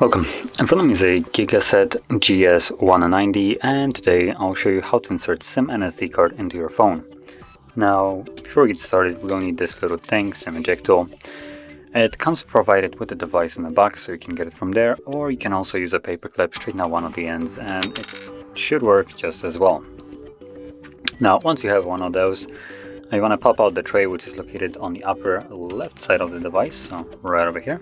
Welcome, in front of me is a GIGASET GS190, and today I'll show you how to insert SIM and SD card into your phone. Now, before we get started, we'll need this little thing, SIM eject tool. It comes provided with the device in the box, so you can get it from there, or you can also use a paper clip, straighten out one of the ends, and it should work just as well. Now, once you have one of those, you want to pop out the tray, which is located on the upper left side of the device, so right over here.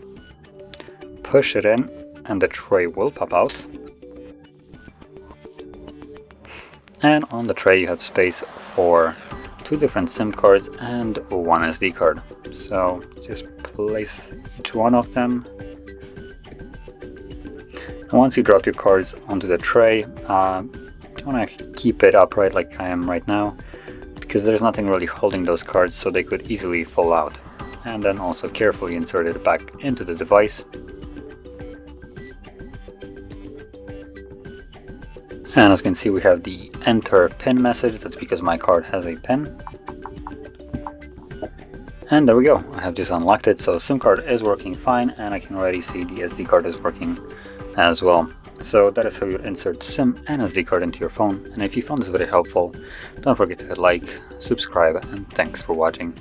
Push it in, and the tray will pop out. And on the tray you have space for 2 different SIM cards and 1 SD card. So just place each one of them. And once you drop your cards onto the tray, you want to keep it upright like I am right now, because there's nothing really holding those cards, so they could easily fall out. And then also carefully insert it back into the device. And as you can see, we have the enter pin message. That's because my card has a pin. And there we go. I have just unlocked it, so the SIM card is working fine, and I can already see the SD card is working as well. So that is how you insert SIM and SD card into your phone. And if you found this video helpful, don't forget to hit like, subscribe, and thanks for watching.